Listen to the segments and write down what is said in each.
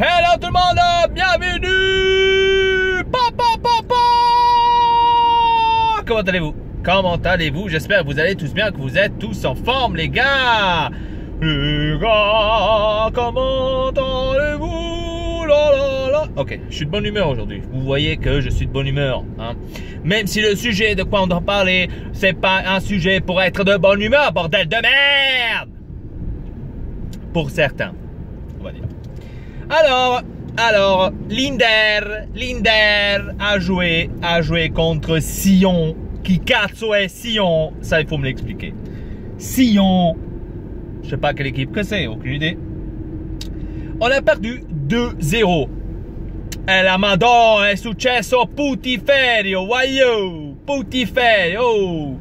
Hello tout le monde, bienvenue. Comment allez-vous? Comment allez-vous? J'espère que vous allez tous bien, que vous êtes tous en forme les gars. Les gars, comment allez-vous? La, la, la. Ok, je suis de bonne humeur aujourd'hui. Vous voyez que je suis de bonne humeur, hein? Même si le sujet de quoi on doit parler, c'est pas un sujet pour être de bonne humeur, bordel de merde. Pour certains, on va dire. Alors, Linder a joué contre Sion. Qui cazzo est Sion? Ça, il faut me l'expliquer. Sion, je sais pas quelle équipe que c'est, aucune idée. On a perdu 2-0. E la Madonna, è successo putiferio, voyou, putiferio.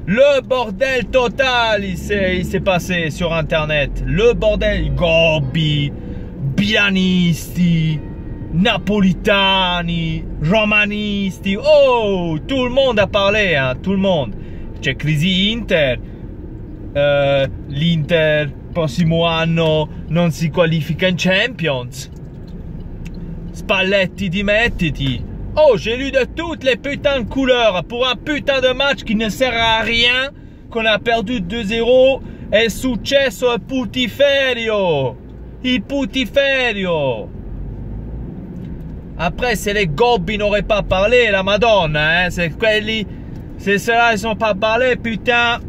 Le bordel total, il s'est passé sur internet. Le bordel, Gobbi, Bilanisti, Napolitani, Romanisti. Oh, tout le monde a parlé, hein, tout le monde. C'è crisi Inter. L'Inter prossimo anno non si qualifica in Champions. Spalletti dimettiti. Oh, j'ai lu de toutes les putains de couleurs pour un putain de match qui ne sert à rien, qu'on a perdu 2-0. È successo il putiferio. Il putiferio. Après, c'est les Gobbi n'auraient pas parlé, la Madonna, hein. C'est quelli, c'est ceux-là qui sont pas parlé, putain.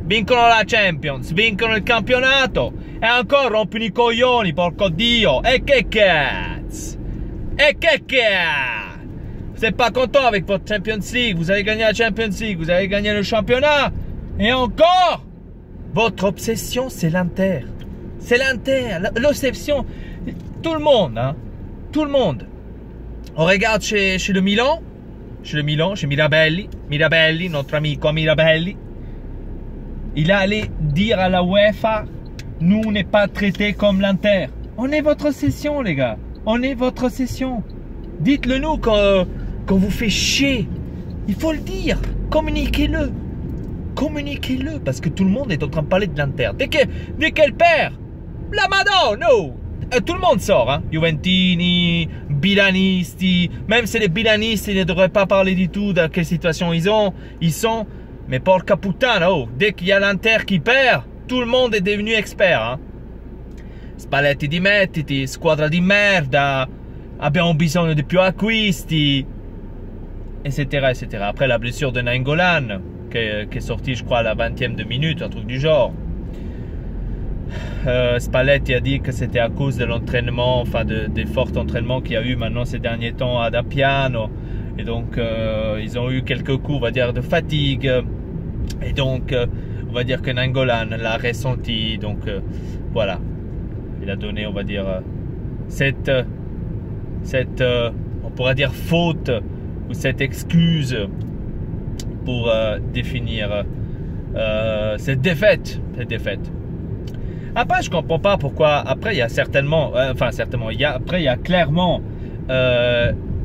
Vincono la Champions, vincono il campionato. E ancora rompono i coglioni, porco Dio. E che cazzo? Et qu'est-ce? Vous n'êtes pas content avec votre Champions League, vous avez gagné la Champions League, vous avez gagné le championnat, et encore, votre obsession c'est l'Inter. C'est l'Inter, l'obsession, tout le monde, hein, tout le monde. On regarde chez le Milan, chez Mirabelli, notre amico Mirabelli, il a allé dire à la UEFA, nous on n'est pas traités comme l'Inter. On est votre obsession les gars. On est votre session. Dites-le nous quand vous fait chier. Il faut le dire. Communiquez-le. Communiquez-le. Parce que tout le monde est en train de parler de l'Inter. Dès qu'elle perd, la Madonna, no. Tout le monde sort. Hein. Juventini, Bilanisti. Même si les Bilanisti ne devraient pas parler du tout de quelle situation ils sont. Mais porca puttana, oh. Dès qu'il y a l'Inter qui perd, tout le monde est devenu expert. Hein. Spalletti dimettiti, squadra di merda, abbiamo bisogno di più acquisti, etc. etc. Après la blessure de Nainggolan, qui est sortie je crois à la 20e de minute, un truc du genre. Spalletti a dit que c'était à cause de l'entraînement, enfin des forts entraînements qu'il y a eu maintenant ces derniers temps à Appiano. Et donc ils ont eu quelques coups, on va dire, de fatigue. Et donc on va dire que Nainggolan l'a ressenti, donc voilà. Il a donné, on va dire, cette on pourrait dire faute ou cette excuse pour définir cette défaite. Après, je comprends pas pourquoi. Après, il y a certainement, il y a clairement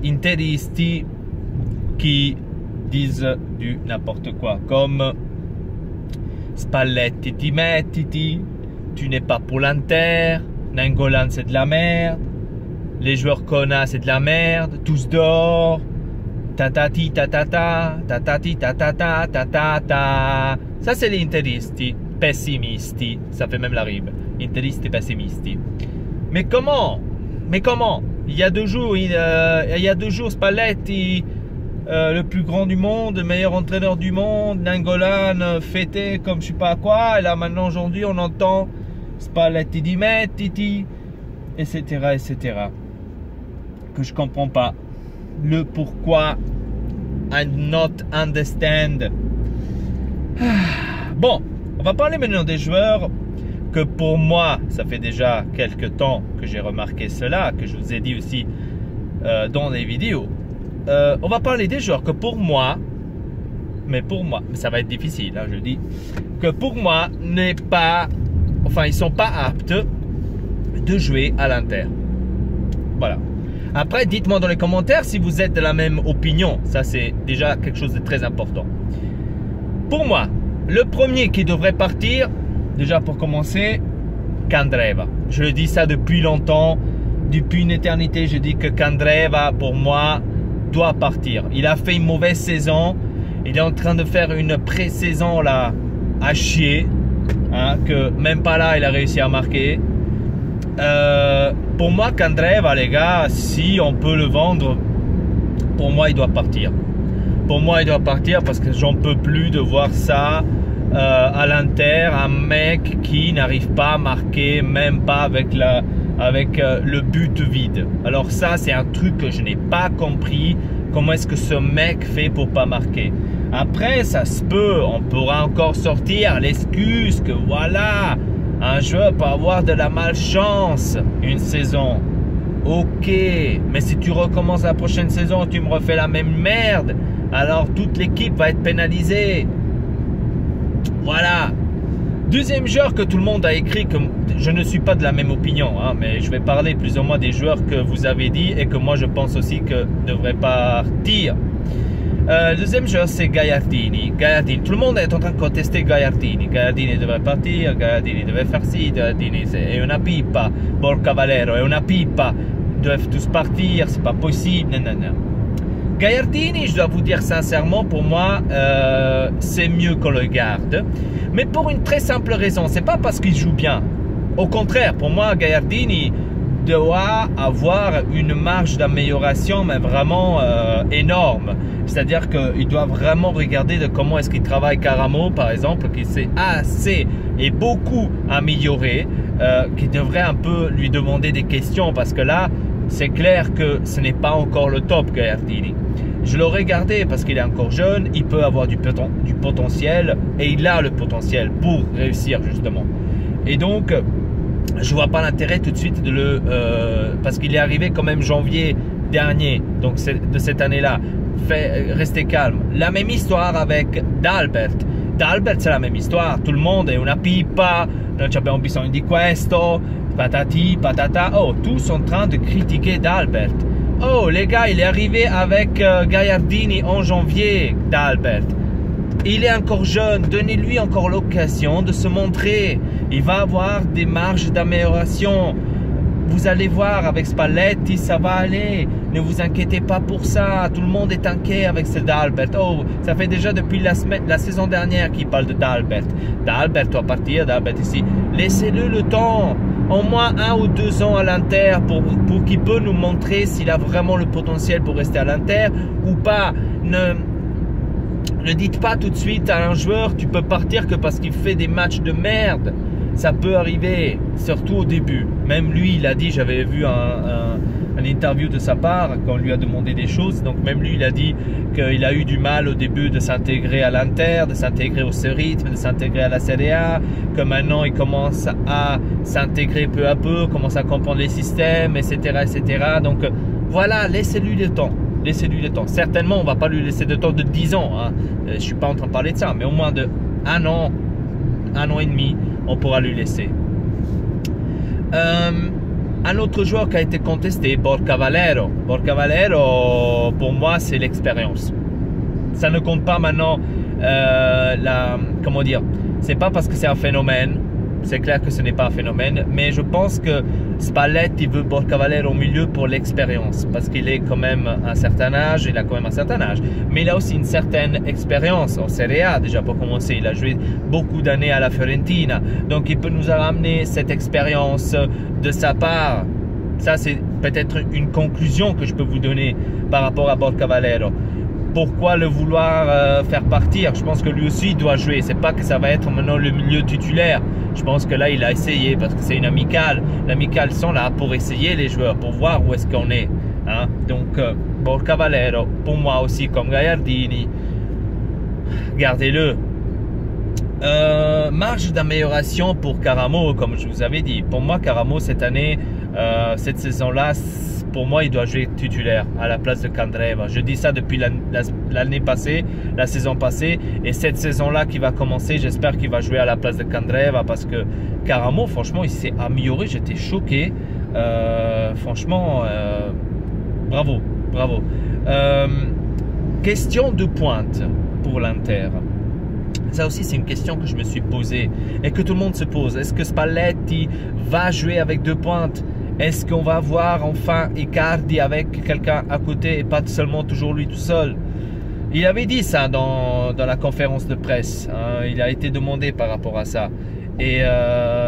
interisti qui disent du n'importe quoi, comme Spalletti dimettiti. Tu n'es pas pour l'Inter, Nainggolan c'est de la merde, les joueurs Kona c'est de la merde, tous dehors, tatati tatata, tatati tatata, tatata. Ça c'est les interisti, pessimisti, ça fait même la rime, interisti pessimisti. Mais comment? Il y a 2 jours, Spalletti, le plus grand du monde, le meilleur entraîneur du monde, Nainggolan fêté comme je sais pas quoi, et là maintenant aujourd'hui on entend Spalletti dimettiti, etc. Que je comprends pas le pourquoi. I not understand. Bon, on va parler maintenant des joueurs que pour moi, ça fait déjà quelques temps que j'ai remarqué cela, que je vous ai dit aussi dans les vidéos. On va parler des joueurs que pour moi, mais ça va être difficile, hein, je dis, que pour moi n'est pas, enfin ils sont pas aptes de jouer à l'Inter. Voilà. Après, dites-moi dans les commentaires si vous êtes de la même opinion. Ça c'est déjà quelque chose de très important. Pour moi, le premier qui devrait partir, déjà pour commencer, Candreva. Je le dis ça depuis longtemps. depuis une éternité, je dis que Candreva, pour moi, doit partir. Il a fait une mauvaise saison. Il est en train de faire une pré-saison là à chier. Hein, que même pas là, il a réussi à marquer. Pour moi, Candreva, les gars, si on peut le vendre, pour moi, il doit partir. Pour moi, il doit partir parce que j'en peux plus de voir ça à l'Inter. Un mec qui n'arrive pas à marquer, même pas avec le but vide. Alors ça, c'est un truc que je n'ai pas compris. Comment est-ce que ce mec fait pour pas marquer? Après, ça se peut. On pourra encore sortir l'excuse que voilà, un joueur peut avoir de la malchance une saison. Ok, mais si tu recommences la prochaine saison, tu me refais la même merde. Alors toute l'équipe va être pénalisée. Voilà. Deuxième joueur que tout le monde a écrit, que je ne suis pas de la même opinion, hein, mais je vais parler plus ou moins des joueurs que vous avez dit et que moi je pense aussi que devrait partir. Deuxième joueur, c'est Gagliardini. Gagliardini. Tout le monde est en train de contester Gagliardini. Gagliardini devrait partir, Gagliardini devrait faire ci, Gagliardini è una pipa, Borca Valero è una pipa, ils doivent tous partir, c'est pas possible, nanana. Gagliardini, je dois vous dire sincèrement, pour moi, c'est mieux qu'on le garde. Mais pour une très simple raison, c'est pas parce qu'il joue bien. Au contraire, pour moi, Gagliardini doit avoir une marge d'amélioration, mais vraiment énorme. C'est-à-dire qu'il doit vraiment regarder de comment est-ce qu'il travaille Karamo, par exemple, qui s'est assez et beaucoup amélioré, qui devrait un peu lui demander des questions, parce que là, c'est clair que ce n'est pas encore le top, Gagliardini. Je l'aurais gardé parce qu'il est encore jeune, il peut avoir du potentiel, et il a le potentiel pour réussir justement. Et donc, je vois pas l'intérêt tout de suite de le... parce qu'il est arrivé quand même janvier dernier, donc de cette année-là. Restez calme. La même histoire avec D'Albert. D'Albert, c'est la même histoire. Tout le monde è una pipa, non abbiamo bisogno di questo, patati, patata. Oh, tous sont en train de critiquer D'Albert. Oh, les gars, il est arrivé avec Gagliardini en janvier, D'Albert. Il est encore jeune, donnez-lui encore l'occasion de se montrer. Il va avoir des marges d'amélioration. Vous allez voir, avec Spalletti, ça va aller. Ne vous inquiétez pas pour ça. Tout le monde est inquiet avec ce D'Albert. Oh, ça fait déjà depuis la saison dernière qu'il parle de D'Albert. D'Albert doit partir, D'Albert ici. Laissez-le le temps. Au moins 1 ou 2 ans à l'Inter pour qu'il peut nous montrer s'il a vraiment le potentiel pour rester à l'Inter ou pas. Ne dites pas tout de suite à un joueur tu peux partir que parce qu'il fait des matchs de merde. Ça peut arriver, surtout au début. Même lui, il a dit, j'avais vu un interview de sa part quand on lui a demandé des choses. Donc même lui, il a dit qu'il a eu du mal au début de s'intégrer à l'Inter, de s'intégrer au ce rythme, de s'intégrer à la Serie A, que maintenant il commence à s'intégrer peu à peu, commence à comprendre les systèmes, etc. etc. Donc voilà, laissez-lui le temps. Laissez-lui le temps. Certainement, on ne va pas lui laisser de temps de 10 ans. Hein. Je ne suis pas en train de parler de ça, mais au moins de 1 an, 1 an et demi, on pourra lui laisser. Un autre joueur qui a été contesté, Borca Valero. Borca Valero, pour moi, c'est l'expérience. Ça ne compte pas maintenant, comment dire, c'est pas parce que c'est un phénomène. C'est clair que ce n'est pas un phénomène, mais je pense que Spalletti veut Borca Valero au milieu pour l'expérience, parce qu'il est quand même un certain âge, il a quand même un certain âge, mais il a aussi une certaine expérience en Serie A déjà pour commencer. Il a joué beaucoup d'années à la Fiorentina, donc il peut nous ramener cette expérience de sa part. Ça, c'est peut-être une conclusion que je peux vous donner par rapport à Borca Valero. Pourquoi le vouloir faire partir? Je pense que lui aussi doit jouer. C'est pas que ça va être maintenant le milieu titulaire. Je pense que là, il a essayé parce que c'est une amicale. L'amicale sont là pour essayer les joueurs, pour voir où est-ce qu'on est. Hein? Donc, Borca Valero, pour moi aussi, comme Gagliardini, gardez-le. Marge d'amélioration pour Karamo, comme je vous avais dit. Pour moi, Karamo, cette année, cette saison-là, pour moi, il doit jouer titulaire à la place de Candreva. Je dis ça depuis l'année passée, la saison passée. Et cette saison-là qui va commencer, j'espère qu'il va jouer à la place de Candreva parce que Karamo, franchement, il s'est amélioré. J'étais choqué. Franchement, bravo, bravo. Question de pointe pour l'Inter. Ça aussi, c'est une question que je me suis posée et que tout le monde se pose. Est-ce que Spalletti va jouer avec 2 pointes? Est-ce qu'on va voir enfin Icardi avec quelqu'un à côté et pas seulement toujours lui tout seul? Il avait dit ça dans la conférence de presse, hein. Il a été demandé par rapport à ça. Et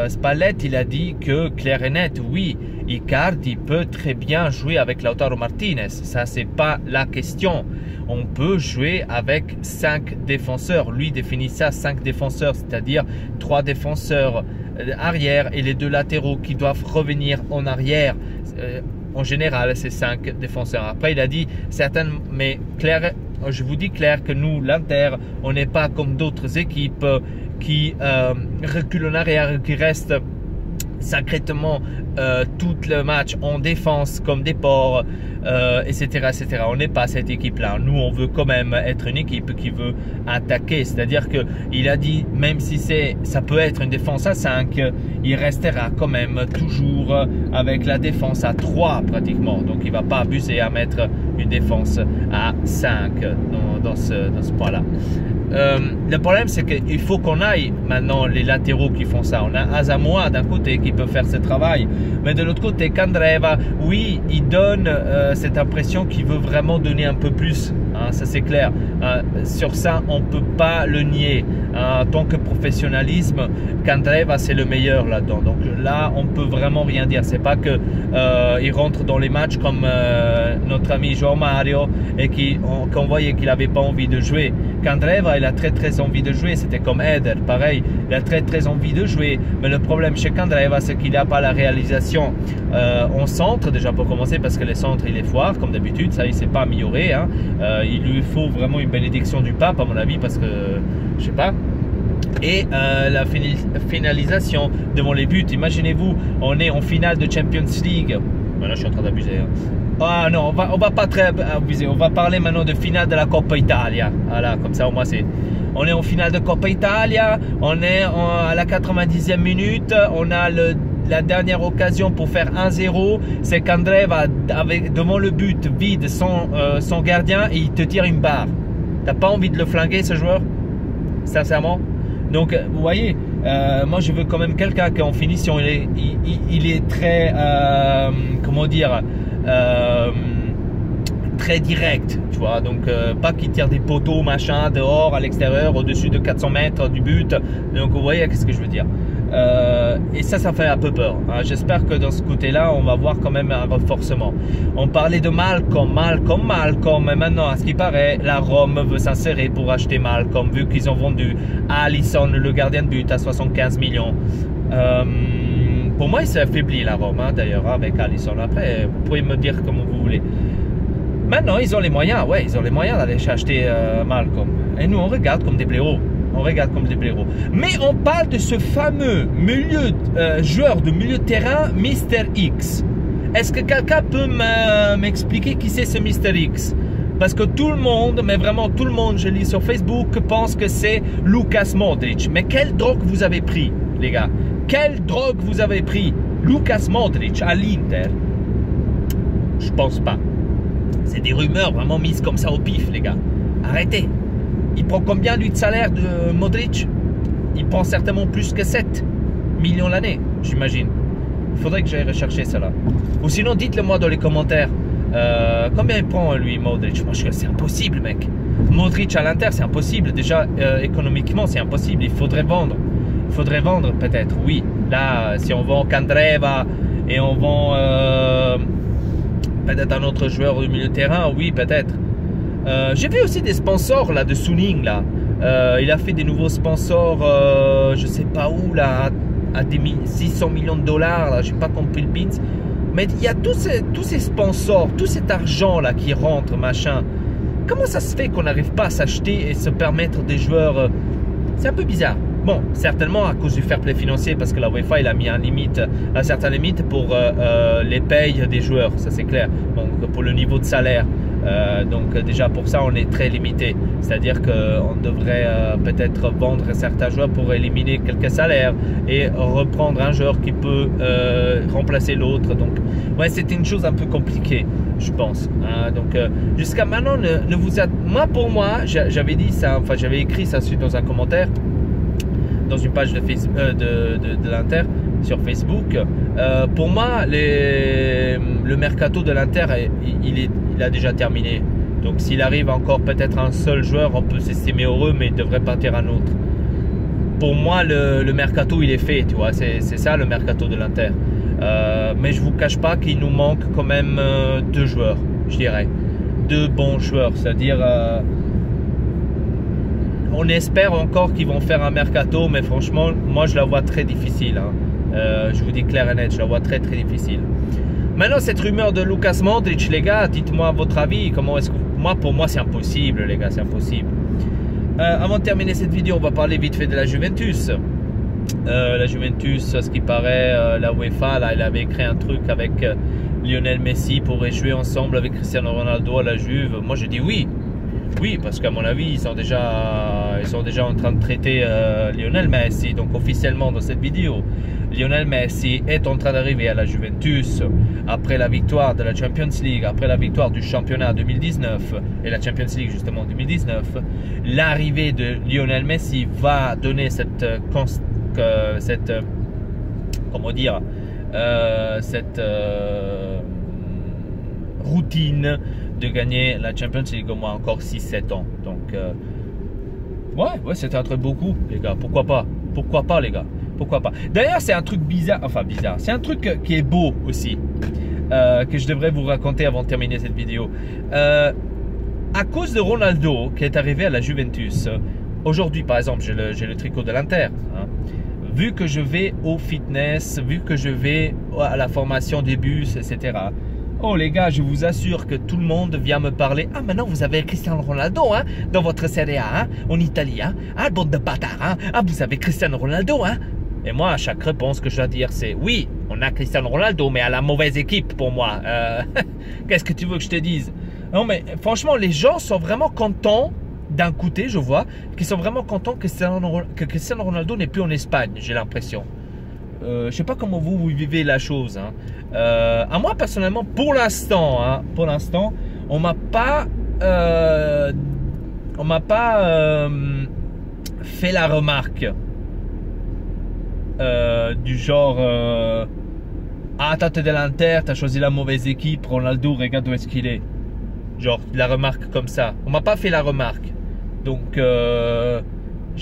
Spalletti, il a dit que clair et net, oui, Icardi peut très bien jouer avec Lautaro Martinez. Ça, c'est pas la question. On peut jouer avec 5 défenseurs. Lui définit ça 5 défenseurs, c'est-à-dire 3 défenseurs arrière et les 2 latéraux qui doivent revenir en arrière. En général, c'est 5 défenseurs. Après, il a dit certaines, mais clair, je vous dis clair que nous, l'Inter, on n'est pas comme d'autres équipes qui reculent en arrière, qui restent sacrément tout le match en défense comme des porcs, etc., etc. On n'est pas cette équipe-là. Nous, on veut quand même être une équipe qui veut attaquer. C'est-à-dire qu'il a dit, même si ça peut être une défense à 5, il restera quand même toujours avec la défense à 3 pratiquement. Donc, il ne va pas abuser à mettre une défense à 5 dans ce point-là. Le problème, c'est qu'il faut qu'on aille maintenant les latéraux qui font ça. On a Asamoah d'un côté qui peut faire ce travail, mais de l'autre côté, Candreva, oui, il donne cette impression qu'il veut vraiment donner un peu plus. Hein, ça, c'est clair. Sur ça, on ne peut pas le nier. En tant que professionnalisme, Candreva, c'est le meilleur là-dedans. Donc là, on ne peut vraiment rien dire. C'est pas que il rentre dans les matchs comme notre ami João Mario et qu'on voyait qu'il n'avait pas envie de jouer. Candreva, il a très envie de jouer. C'était comme Eder, pareil. Il a très envie de jouer. Mais le problème chez Candreva, c'est qu'il n'a pas la réalisation en centre, déjà pour commencer, parce que les centres, il est foire, comme d'habitude. Ça, il ne s'est pas amélioré. Hein. Il lui faut vraiment une bénédiction du pape, à mon avis, parce que, je sais pas. Et la finalisation devant les buts. Imaginez-vous, on est en finale de Champions League. Maintenant, je suis en train d'abuser. Hein. Ah non, on va pas très abuser. On va parler maintenant de finale de la Coppa Italia. Voilà, comme ça au moins c'est... On est en finale de Coppa Italia. On est à la 90e minute. On a la dernière occasion pour faire 1-0. C'est qu'Andreva, devant le but, vide son gardien et il te tire une barre. T'as pas envie de le flinguer, ce joueur? Sincèrement. Donc, vous voyez, moi je veux quand même quelqu'un qui en finition, il est très, comment dire, très direct, tu vois. Donc, pas qu'il tire des poteaux, machin, dehors, à l'extérieur, au-dessus de 400 mètres du but. Donc, vous voyez ce que je veux dire. Et ça fait un peu peur. Hein. J'espère que dans ce côté-là, on va voir quand même un renforcement. On parlait de Malcolm, mais maintenant, à ce qui paraît, la Rome veut s'insérer pour acheter Malcolm, vu qu'ils ont vendu Alisson, le gardien de but, à 75 millions. Pour moi, il s'est affaibli, la Rome, hein, d'ailleurs, avec Alisson. Après, vous pouvez me dire comme vous voulez. Maintenant, ils ont les moyens, ouais, ils ont les moyens d'aller acheter Malcolm. Et nous, on regarde comme des blaireaux. On regarde comme des blaireaux. Mais on parle de ce fameux joueur de milieu de terrain, Mr. X. Est-ce que quelqu'un peut m'expliquer qui c'est ce Mr. X? Parce que tout le monde, mais vraiment tout le monde, je lis sur Facebook, pense que c'est Lucas Modric. Mais quelle drogue vous avez pris, les gars? Quelle drogue vous avez pris? Lucas Modric à l'Inter? Je pense pas. C'est des rumeurs vraiment mises comme ça au pif, les gars. Arrêtez. Il prend combien lui de salaire de Modric? Il prend certainement plus que 7 millions l'année, j'imagine. Il faudrait que j'aille rechercher cela. Ou sinon, dites-le moi dans les commentaires. Combien il prend lui, Modric? Moi, c'est impossible, mec. Modric à l'Inter, c'est impossible. Déjà, économiquement, c'est impossible. Il faudrait vendre. Il faudrait vendre peut-être, oui. Là, si on vend Candreva et on vend peut-être un autre joueur du milieu de terrain, oui, peut-être. J'ai vu aussi des sponsors là de Suning là. Il a fait des nouveaux sponsors, je sais pas où là, à des 600 millions de dollars là. J'ai pas compris le bit. Mais il y a tous ces sponsors, tout cet argent là qui rentre machin. Comment ça se fait qu'on n'arrive pas à s'acheter et se permettre des joueurs? C'est un peu bizarre. Bon, certainement à cause du fair play financier, parce que la UEFA il a mis un certain limite pour les payes des joueurs, ça c'est clair. Donc pour le niveau de salaire. Donc déjà pour ça on est très limité, c'est-à-dire qu'on devrait peut-être vendre certains joueurs pour éliminer quelques salaires et reprendre un joueur qui peut remplacer l'autre. Donc ouais, c'était une chose un peu compliquée, je pense. Donc jusqu'à maintenant, pour moi, j'avais dit ça, enfin j'avais écrit ça dans un commentaire, dans une page de Facebook, de l'Inter. sur Facebook. Pour moi, le mercato de l'Inter, il a déjà terminé. Donc s'il arrive encore peut-être un seul joueur, on peut s'estimer heureux, mais il devrait partir un autre. Pour moi, le mercato, il est fait, tu vois. C'est ça le mercato de l'Inter. Mais je ne vous cache pas qu'il nous manque quand même 2 joueurs, je dirais. 2 bons joueurs, c'est-à-dire... on espère encore qu'ils vont faire un mercato, mais franchement, moi je la vois très difficile. Hein. Je vous dis clair et net, je la vois très difficile. Maintenant, cette rumeur de Lucas Modric, les gars, dites-moi votre avis. Comment est-ce que pour moi, c'est impossible, les gars, c'est impossible. Avant de terminer cette vidéo, on va parler vite fait de la Juventus. La Juventus, ce qui paraît, la UEFA, là, elle avait créé un truc avec Lionel Messi pour jouer ensemble avec Cristiano Ronaldo à la Juve. Moi, je dis oui. Oui, parce qu'à mon avis, ils sont déjà en train de traiter Lionel Messi. Donc officiellement dans cette vidéo, Lionel Messi est en train d'arriver à la Juventus après la victoire de la Champions League, après la victoire du championnat 2019 et la Champions League justement en 2019. L'arrivée de Lionel Messi va donner cette routine de gagner la Champions League au moins encore 6-7 ans. Donc ouais, c'est un truc beaucoup, les gars. Pourquoi pas, les gars? Pourquoi pas? D'ailleurs, c'est un truc bizarre, c'est un truc qui est beau aussi, que je devrais vous raconter avant de terminer cette vidéo. À cause de Ronaldo qui est arrivé à la Juventus, aujourd'hui par exemple, j'ai le tricot de l'Inter. Hein. Vu que je vais au fitness, vu que je vais à la formation des bus, etc. Oh les gars, je vous assure que tout le monde vient me parler. Ah, maintenant vous avez Cristiano Ronaldo hein, dans votre Serie A, hein, en Italie. Hein. Ah, bande de bâtards. Hein. Ah, vous avez Cristiano Ronaldo. Hein. Et moi, à chaque réponse que je dois dire, c'est oui, on a Cristiano Ronaldo, mais à la mauvaise équipe pour moi. Qu'est-ce que tu veux que je te dise? Non, mais franchement, les gens sont vraiment contents. D'un côté, je vois qu'ils sont vraiment contents que Cristiano Ronaldo n'est plus en Espagne, j'ai l'impression. Je ne sais pas comment vous vivez la chose. Hein. À moi, personnellement, pour l'instant, on m'a pas fait la remarque du genre ah, t'es de l'Inter, t'as choisi la mauvaise équipe, Ronaldo, regarde où est-ce qu'il est. Genre, la remarque comme ça. On m'a pas fait la remarque. Donc, je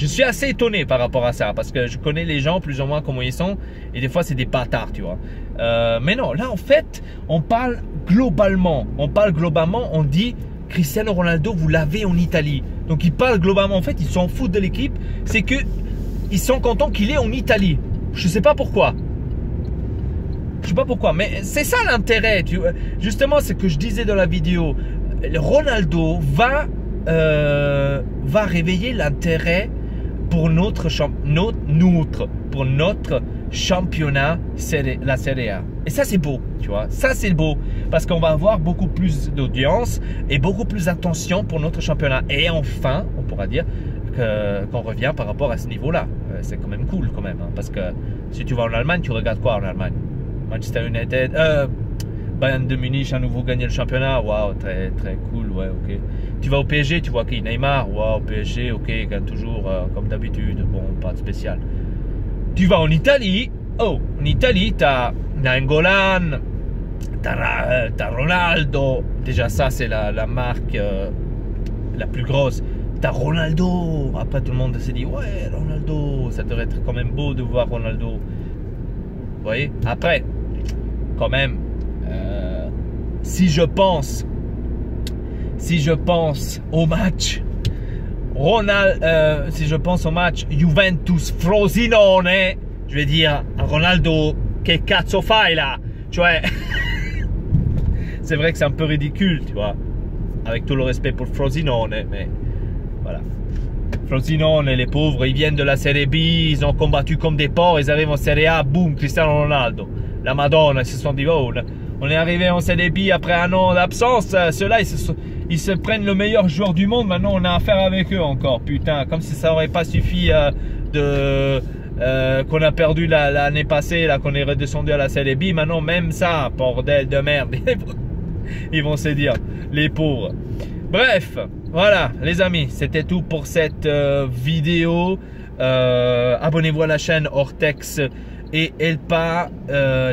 suis assez étonné par rapport à ça. Parce que je connais les gens plus ou moins comment ils sont. Et des fois, c'est des bâtards, tu vois. Mais non, là, en fait, on parle globalement. On dit Cristiano Ronaldo, vous l'avez en Italie. Donc, ils parlent globalement. En fait, ils s'en foutent de l'équipe. C'est que ils sont contents qu'il est en Italie. Je sais pas pourquoi. Je sais pas pourquoi. Mais c'est ça l'intérêt. Justement, c'est ce que je disais dans la vidéo. Ronaldo va réveiller l'intérêt pour notre championnat, la Serie A. Et ça, c'est beau, tu vois. Ça, c'est beau. Parce qu'on va avoir beaucoup plus d'audience et beaucoup plus d'attention pour notre championnat. Et enfin, on pourra dire qu'on revient par rapport à ce niveau-là. C'est quand même cool, quand même. Hein, parce que si tu vas en Allemagne, tu regardes quoi en Allemagne? Manchester United, Bayern de Munich à nouveau gagner le championnat, waouh, très cool, ouais, ok. Tu vas au PSG, tu vois qui? Neymar, waouh, PSG, ok, gagne toujours comme d'habitude, bon, pas de spécial. Tu vas en Italie, oh, en Italie, t'as Nainggolan, t'as Ronaldo, déjà ça c'est la marque la plus grosse. T'as Ronaldo, après tout le monde s'est dit, ouais, Ronaldo, ça devrait être quand même beau de voir Ronaldo. Vous voyez, après, quand même, si je pense au match Juventus Frosinone, je vais dire Ronaldo, che cazzo fai là? Cioè, c'est vrai que c'est un peu ridicule, tu vois, avec tout le respect pour Frosinone, mais voilà. Frosinone, les pauvres, ils viennent de la Serie B, ils ont combattu comme des porcs, ils arrivent en Serie A, boum, Cristiano Ronaldo. La Madonna, ils se sont dit, oh, on est arrivé en Serie B après un an d'absence, ceux-là, ils se prennent le meilleur joueur du monde, maintenant on a affaire avec eux encore, putain, comme si ça n'aurait pas suffi qu'on a perdu l'année passée, là, qu'on est redescendu à la Serie B, maintenant même ça, bordel de merde, ils vont se dire, les pauvres. Bref, voilà les amis, c'était tout pour cette vidéo. Abonnez-vous à la chaîne Ortex et Elpa,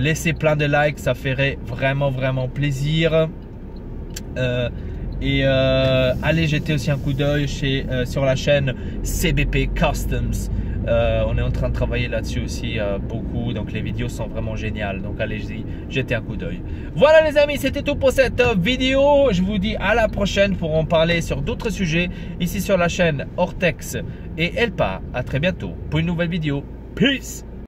laissez plein de likes, ça ferait vraiment plaisir. Allez jeter aussi un coup d'œil sur la chaîne CBP Customs. On est en train de travailler là-dessus aussi beaucoup, donc les vidéos sont vraiment géniales, donc allez-y jeter un coup d'œil. Voilà les amis, c'était tout pour cette vidéo. Je vous dis à la prochaine pour en parler sur d'autres sujets ici sur la chaîne Ortex et Elpa. À très bientôt pour une nouvelle vidéo. Peace.